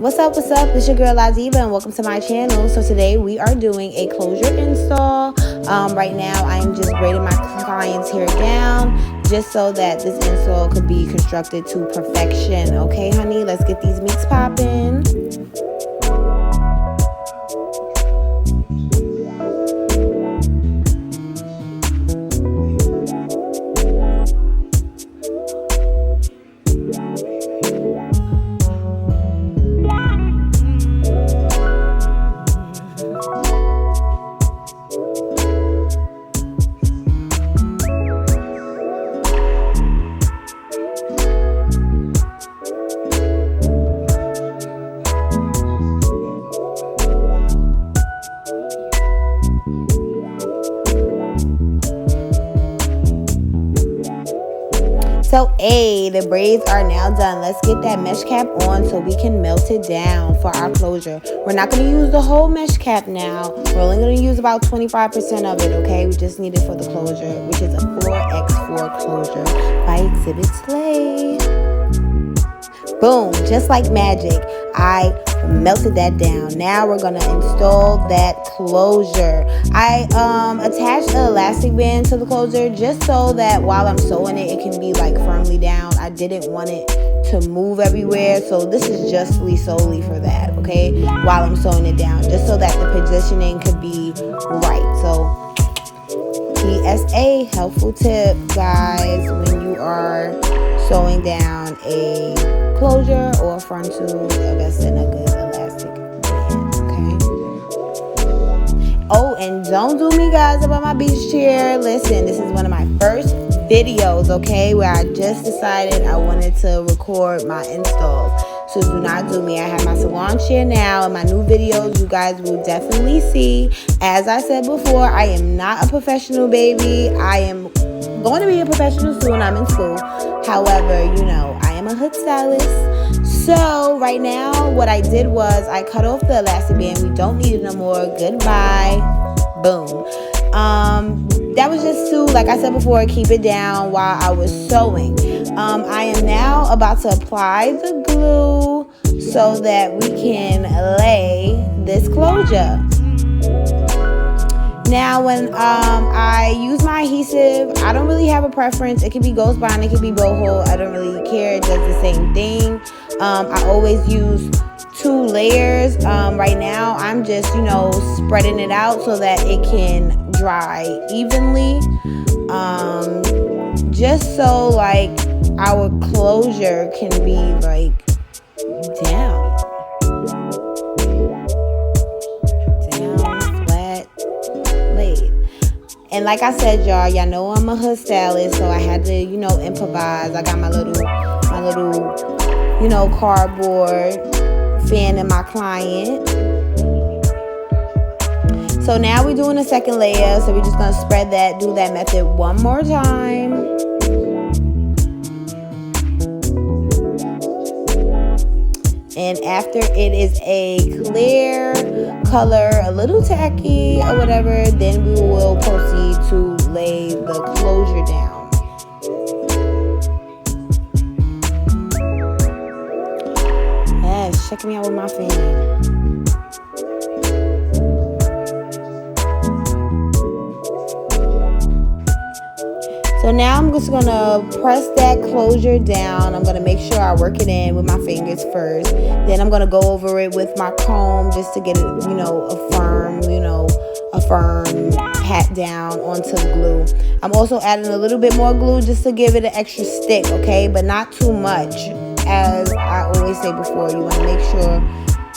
What's up? It's your girl LaDiva and welcome to my channel. So today we are doing a closure install. Right now I am just braiding my client's hair down just so that this install could be constructed to perfection. Okay, honey, let's get these meats popping. So, the braids are now done. Let's get that mesh cap on so we can melt it down for our closure. We're not going to use the whole mesh cap now. We're only going to use about 25% of it, okay? We just need it for the closure, which is a 4x4 closure by Exhibit Slay. Boom, just like magic, I melted that down. Now we're gonna install that closure. I attached an elastic band to the closure just so that while I'm sewing it, it can be like firmly down. I didn't want it to move everywhere, so this is just solely for that, okay? While I'm sewing it down, just so that the positioning could be right. So PSA, helpful tip, guys, when you are sewing down a closure or a frontal, invest in a good elastic band, okay? Oh, and don't do me, guys, about my beach chair. Listen, this is one of my first videos, okay, where I just decided I wanted to record my installs. So do not do me. I have my salon chair now, and my new videos you guys will definitely see. As I said before, I am not a professional, baby. I am going to be a professional soon. I'm in school. However, you know, I am a hood stylist. So right now what I did was I cut off the elastic band. We don't need it no more. Goodbye. Boom. That was just to, like I said before, keep it down while I was sewing. I am now about to apply the glue so that we can lay this closure. Now, when I use my adhesive, I don't really have a preference. It could be Ghost Bond, it could be Boho. I don't really care. It does the same thing. I always use 2 layers. Right now, I'm just, spreading it out so that it can dry evenly. Just so, like, our closure can be, like, down. And like I said, y'all know I'm a hood stylist, so I had to, improvise. I got my little, cardboard fan in my client. So now we're doing a second layer. So we're just gonna spread that, do that method one more time. And after it is a clear color, a little tacky or whatever, then we will proceed to lay the closure down. Yes, check me out with my fan. So now I'm just going to press that closure down. I'm going to make sure I work it in with my fingers first. Then I'm going to go over it with my comb just to get it, a firm pat down onto the glue. I'm also adding a little bit more glue just to give it an extra stick, okay? But not too much. As I always say before, you want to make sure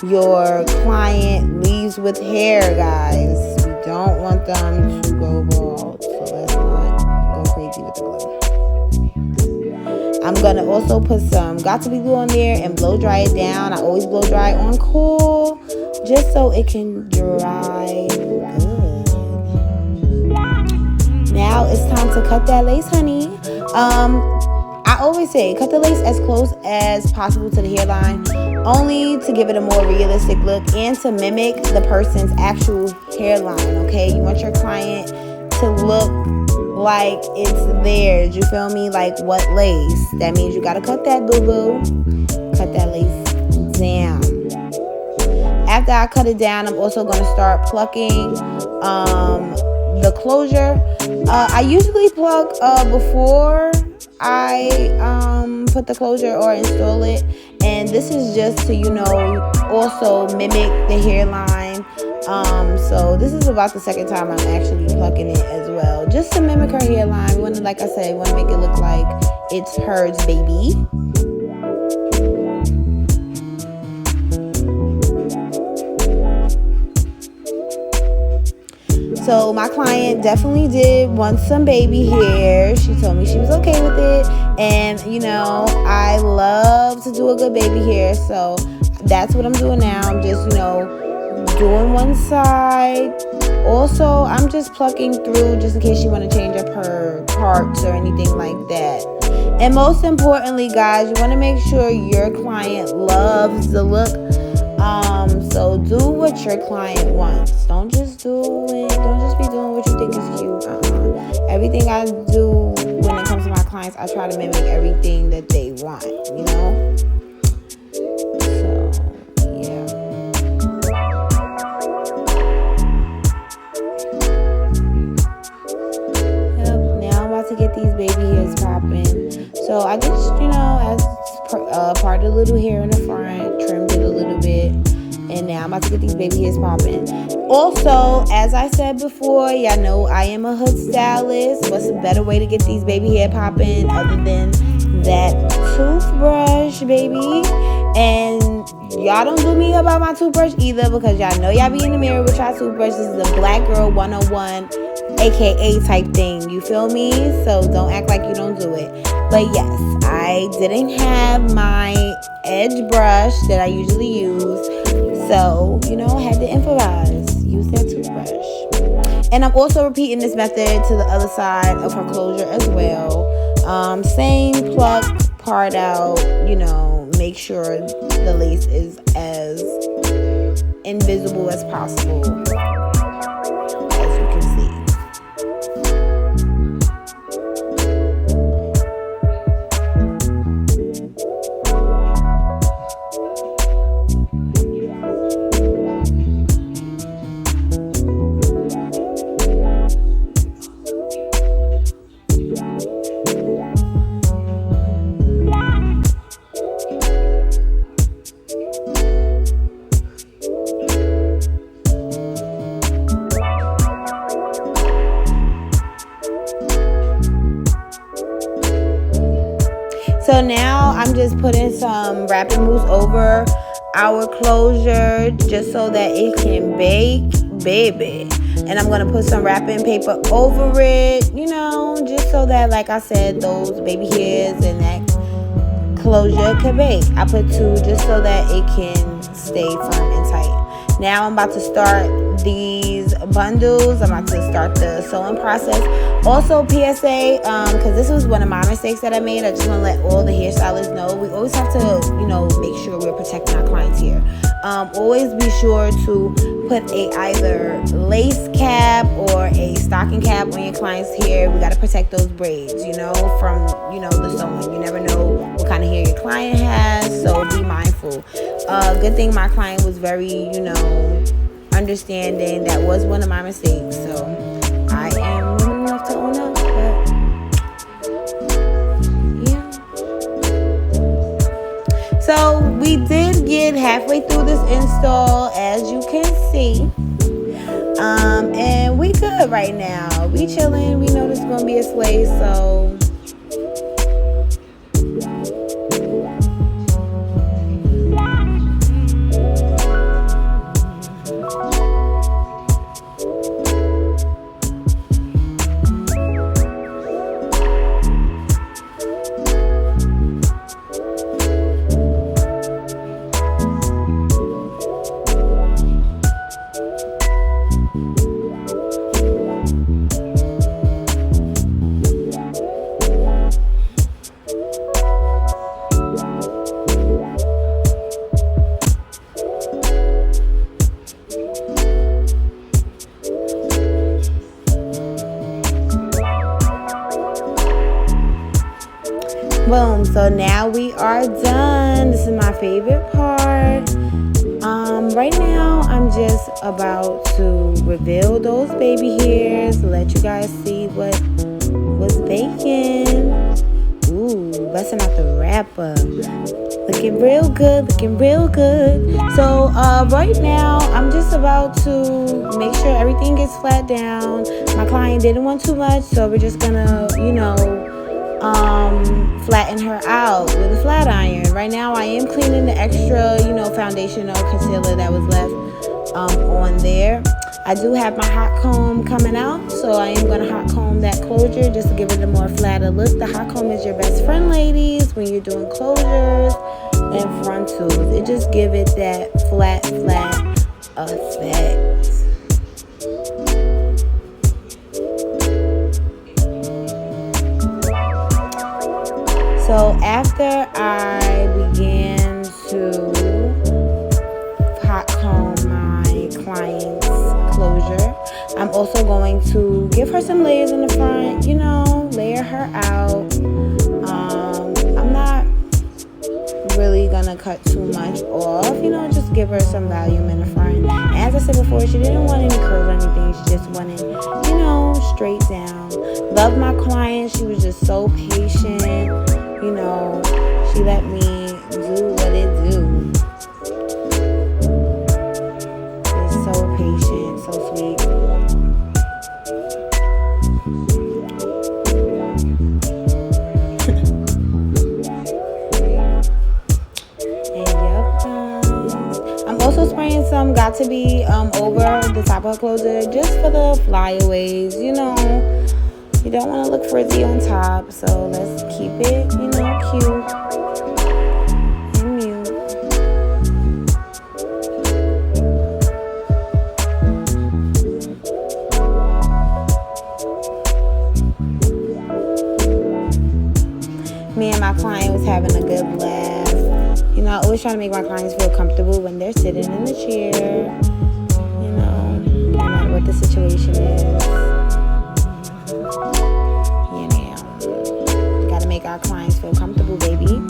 your client leaves with hair, guys. We don't want them to go bald. So let's not go crazy with the glue. I'm going to also put some got-to-be glue on there and blow dry it down. I always blow dry on cool just so it can dry good. Now it's time to cut that lace, honey. I always say cut the lace as close as possible to the hairline, only to give it a more realistic look and to mimic the person's actual hairline, okay? You want your client to look like it's theirs, you feel me? Like what lace? That means you gotta cut that boo-boo. Cut that lace down. after I cut it down, I'm also going to start plucking the closure. I usually pluck before I put the closure or install it, and this is just to, you know, also mimic the hairline. So this is about the second time I'm actually plucking it as well, just to mimic her hairline. We want to, like I said, we want to make it look like it's hers, baby. So my client definitely did want some baby hair. She told me she was okay with it. And, you know, I love to do a good baby hair. So that's what I'm doing now. I'm just, you know, doing one side. Also, I'm just plucking through just in case she want to change up her parts or anything like that. And most importantly, guys, you want to make sure your client loves the look. So do what your client wants. Don't just be doing what you think is cute. Everything I do when it comes to my clients, I try to mimic everything that they want, you know? So, yeah. Yep, now I'm about to get these baby hairs popping. So I just, you know, as part of the little hair in the front, trimmed it a little bit. And now I'm about to get these baby hairs popping. Also, as I said before, y'all know I am a hood stylist. What's a better way to get these baby hair popping other than that toothbrush, baby? And y'all don't do me about my toothbrush either, because y'all know y'all be in the mirror with y'all toothbrush. This is a black girl 101, aka type thing. You feel me? So don't act like you don't do it. But yes, I didn't have my edge brush that I usually use. So, you know, I had to improvise, use that toothbrush. And I'm also repeating this method to the other side of her closure as well. Same pluck part out, you know, make sure the lace is as invisible as possible, as you can see. So now I'm just putting some wrapping mousse over our closure just so that it can bake, baby. And I'm going to put some wrapping paper over it, you know, just so that, like I said, those baby hairs and that closure can bake. I put 2 just so that it can stay firm and tight. Now I'm about to start these bundles. I'm about to start the sewing process. Also, PSA, because this was one of my mistakes that I made. I just want to let all the hairstylists know. We always have to, you know, make sure we're protecting our clients' hair. Always be sure to put a either lace cap or a stocking cap on your client's hair. We got to protect those braids, you know, from, you know, the sewing. You never know what kind of hair your client has, so be mindful. Good thing my client was very, you know, understanding. That was one of my mistakes, so I am willing enough to own up. But yeah, so we did get halfway through this install, as you can see, and we good right now. We chilling. We know this is gonna be a slay, so boom. So now we are done. This is my favorite part. Right now just about to reveal those baby hairs, let you guys see what was baking. Ooh, busting out the wrapper. Looking real good, looking real good. So right now, I'm just about to make sure everything gets flat down. My client didn't want too much, so we're just gonna, flatten her out with a flat iron. Right now, I am cleaning the extra, foundation or concealer that was left on there. I do have my hot comb coming out, so I am going to hot comb that closure just to give it a more flatter look. The hot comb is your best friend, ladies, when you're doing closures and frontals. It just give it that flat effect. So after I began to hot comb my client's closure, I'm also going to give her some layers in the front, layer her out. I'm not really gonna cut too much off, just give her some volume in the front. As I said before, she didn't want any curls or anything. She just wanted, straight down. Love my client. She was just so patient. She let me do what it do. She's so patient, so sweet. And yep, I'm also spraying some Got To Be over the top of her closure just for the flyaways. You don't want to look frizzy on top, so let's keep it, cute and mute. Me and my client was having a good laugh. I always try to make my clients feel comfortable when they're sitting in the chair, no matter what the situation is. Gotta make our clients feel comfortable, baby.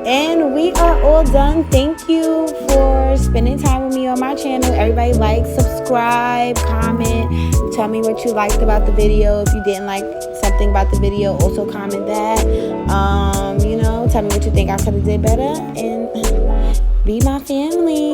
And we are all done. Thank you for spending time with me on my channel. Everybody like, subscribe, comment, tell me what you liked about the video. If you didn't like something about the video, also comment that. Tell me what you think I could have did better, and be my family.